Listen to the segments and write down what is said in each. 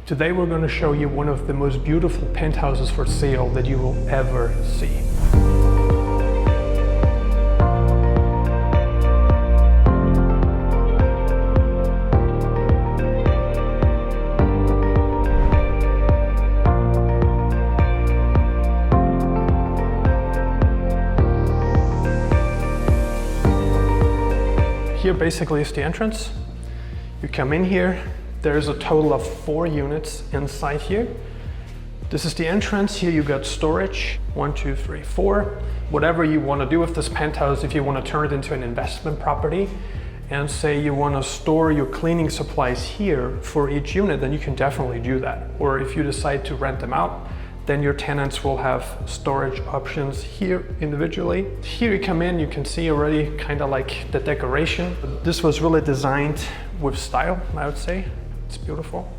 Today we're going to show you one of the most beautiful penthouses for sale that you will ever see. Here basically is the entrance. You come in here, there's a total of 4 units inside here. This is the entrance. Here you got storage, 1, 2, 3, 4. Whatever you want to do with this penthouse, if you want to turn it into an investment property and say you want to store your cleaning supplies here for each unit, then you can definitely do that. Or if you decide to rent them out, then your tenants will have storage options here individually. Here you come in, you can see already kind of like the decoration. This was really designed with style, I would say. It's beautiful.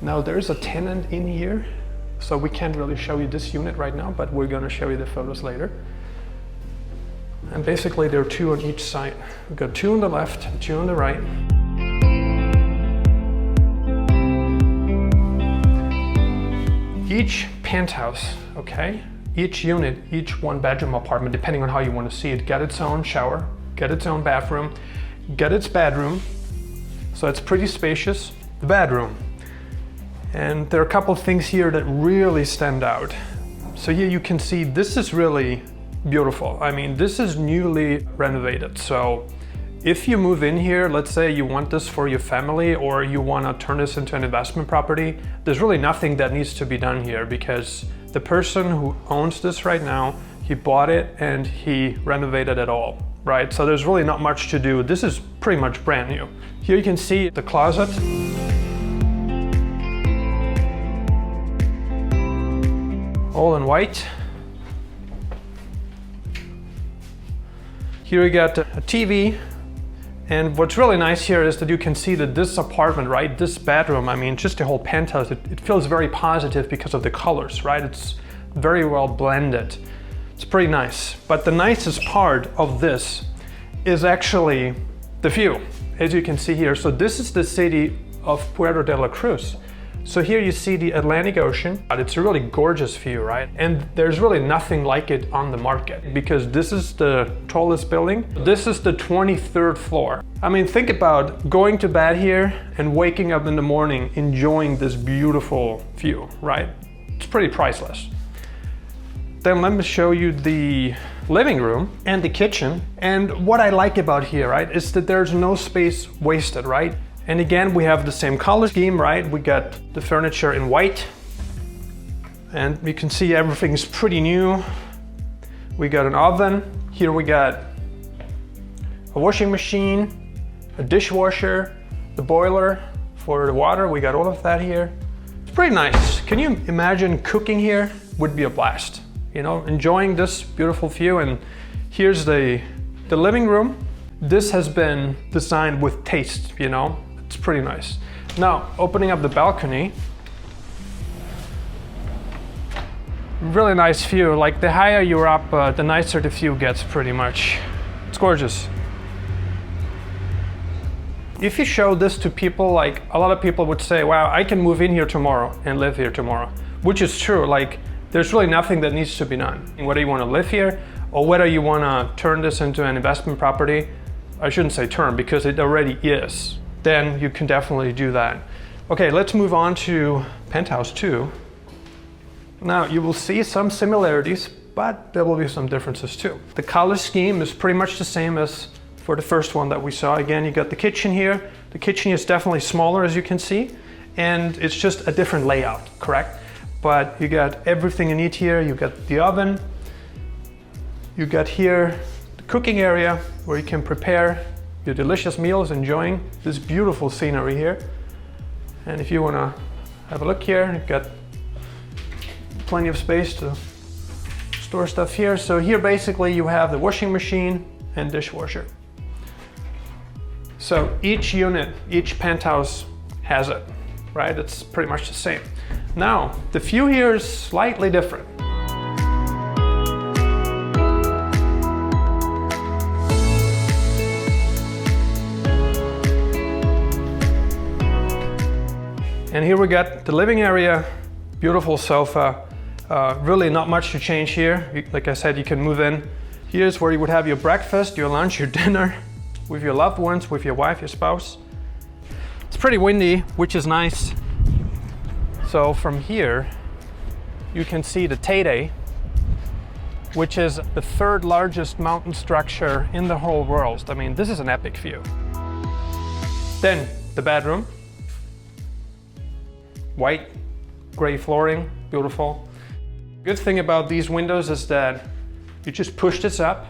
Now there's a tenant in here, so we can't really show you this unit right now, but we're gonna show you the photos later. And basically there are 2 on each side. We've got 2 on the left, 2 on the right. Each penthouse, okay, each unit, each 1-bedroom apartment, depending on how you want to see it, got its own shower, got its own bathroom, got its bedroom, so it's pretty spacious. The bedroom. And there are a couple of things here that really stand out. So here you can see this is really beautiful. I mean, this is newly renovated, so if you move in here, let's say you want this for your family or you want to turn this into an investment property, there's really nothing that needs to be done here because the person who owns this right now, he bought it and he renovated it all, right? So there's really not much to do. This is pretty much brand new. Here you can see the closet. All in white. Here we got a TV. And what's really nice here is that you can see that this apartment, right, this bedroom, I mean, just the whole penthouse, it feels very positive because of the colors, right? It's very well blended. It's pretty nice. But the nicest part of this is actually the view, as you can see here. So this is the city of Puerto de la Cruz. So here you see the Atlantic Ocean. It's a really gorgeous view, right? And there's really nothing like it on the market because this is the tallest building. This is the 23rd floor. I mean, think about going to bed here and waking up in the morning enjoying this beautiful view, right? It's pretty priceless. Then let me show you the living room and the kitchen. And what I like about here, right, is that there's no space wasted, right? And again, we have the same color scheme, right? We got the furniture in white. And you can see everything's pretty new. We got an oven. Here we got a washing machine, a dishwasher, the boiler for the water. We got all of that here. It's pretty nice. Can you imagine cooking here? Would be a blast. You know, enjoying this beautiful view. And here's the living room. This has been designed with taste, you know. It's pretty nice. Now, opening up the balcony. Really nice view. Like the higher you're up, the nicer the view gets pretty much. It's gorgeous. If you show this to people, like a lot of people would say, wow, I can move in here tomorrow and live here tomorrow, which is true. Like there's really nothing that needs to be done. Whether you want to live here or whether you want to turn this into an investment property, I shouldn't say turn because it already is, then you can definitely do that. Okay, let's move on to penthouse 2. Now you will see some similarities, but there will be some differences too. The color scheme is pretty much the same as for the first one that we saw. Again, you got the kitchen here. The kitchen is definitely smaller, as you can see, and it's just a different layout, correct? But you got everything you need here. You got the oven. You got here the cooking area where you can prepare your delicious meals, enjoying this beautiful scenery here. And if you want to have a look here, you've got plenty of space to store stuff here. So here basically you have the washing machine and dishwasher. So each unit, each penthouse has it, right? It's pretty much the same. Now, the view here is slightly different. And And here we got the living area, beautiful sofa. Really not much to change here. Like I said, you can move in. Here's where you would have your breakfast, your lunch, your dinner with your loved ones, with your wife, your spouse. It's pretty windy, which is nice. So from here, you can see the Teide, which is the third largest mountain structure in the whole world. I mean, this is an epic view. Then the bedroom. White, gray flooring, beautiful. Good thing about these windows is that you just push this up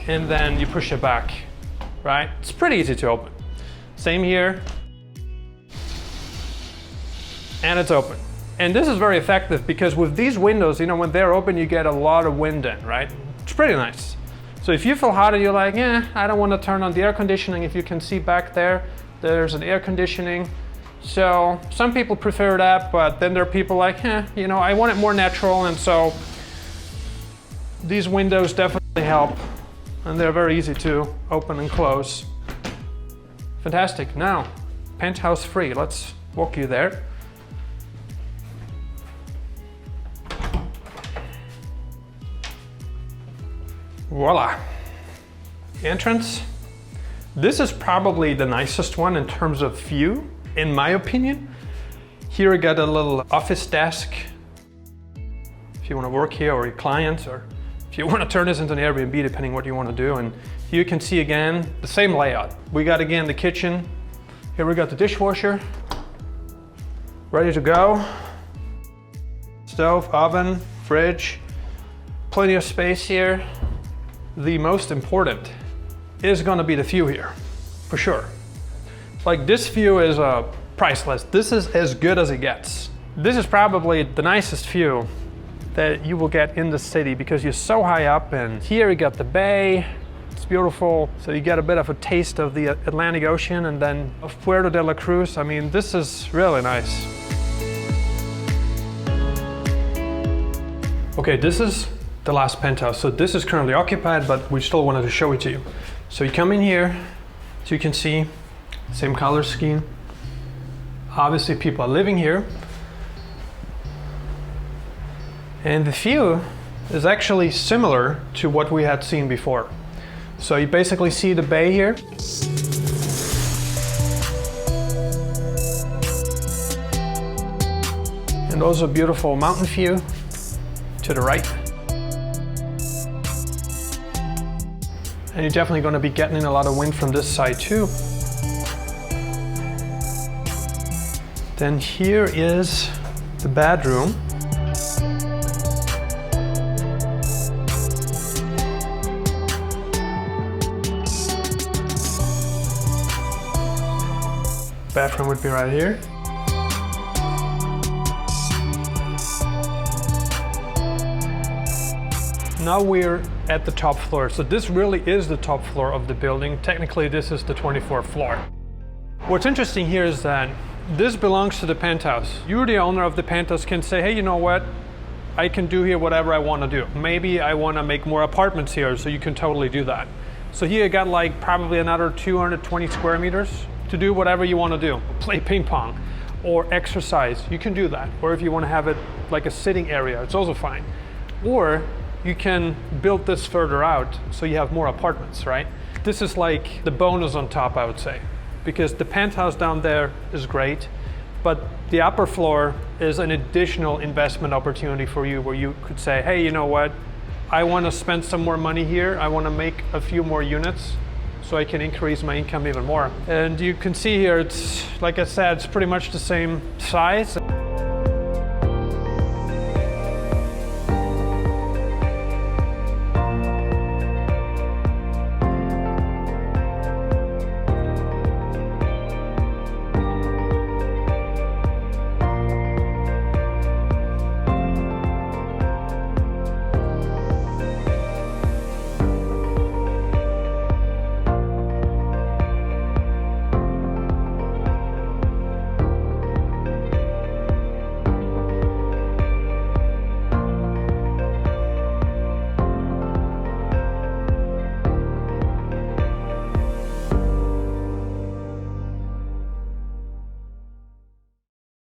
and then you push it back, right? It's pretty easy to open. Same here. And it's open. And this is very effective because with these windows, you know, when they're open, you get a lot of wind in, right? It's pretty nice. So if you feel hot and you're like, I don't want to turn on the air conditioning, if you can see back there, there's an air conditioning. So some people prefer that, but then there are people like, you know, I want it more natural. And so these windows definitely help. And they're very easy to open and close. Fantastic. Now, penthouse free. Let's walk you there. Voila. Entrance. This is probably the nicest one in terms of view, in my opinion. Here I got a little office desk. If you want to work here or your clients, or if you want to turn this into an Airbnb, depending what you want to do. And here you can see again, the same layout. We got again the kitchen. Here we got the dishwasher, ready to go. Stove, oven, fridge, plenty of space here. The most important is going to be the view here, for sure. Like, this view is priceless. This is as good as it gets. This is probably the nicest view that you will get in the city because you're so high up, and here you got the bay. It's beautiful. So you get a bit of a taste of the Atlantic Ocean and then of Puerto de la Cruz. I mean, this is really nice. Okay, this is the last penthouse. So this is currently occupied, but we still wanted to show it to you. So you come in here, so you can see same color scheme. Obviously people are living here. And the view is actually similar to what we had seen before. So you basically see the bay here. And also a beautiful mountain view to the right. And you're definitely going to be getting in a lot of wind from this side too. Then here is the bedroom. Bathroom would be right here. Now we're at the top floor. So this really is the top floor of the building. Technically, this is the 24th floor. What's interesting here is that this belongs to the penthouse. You, the owner of the penthouse, can say, hey, you know what? I can do here whatever I want to do. Maybe I want to make more apartments here, so you can totally do that. So here you got like probably another 220 square meters to do whatever you want to do. Play ping pong or exercise, you can do that. Or if you want to have it like a sitting area, it's also fine. Or you can build this further out so you have more apartments, right? This is like the bonus on top, I would say, because the penthouse down there is great, but the upper floor is an additional investment opportunity for you where you could say, hey, you know what? I want to spend some more money here. I want to make a few more units so I can increase my income even more. And you can see here, it's, like I said, it's pretty much the same size.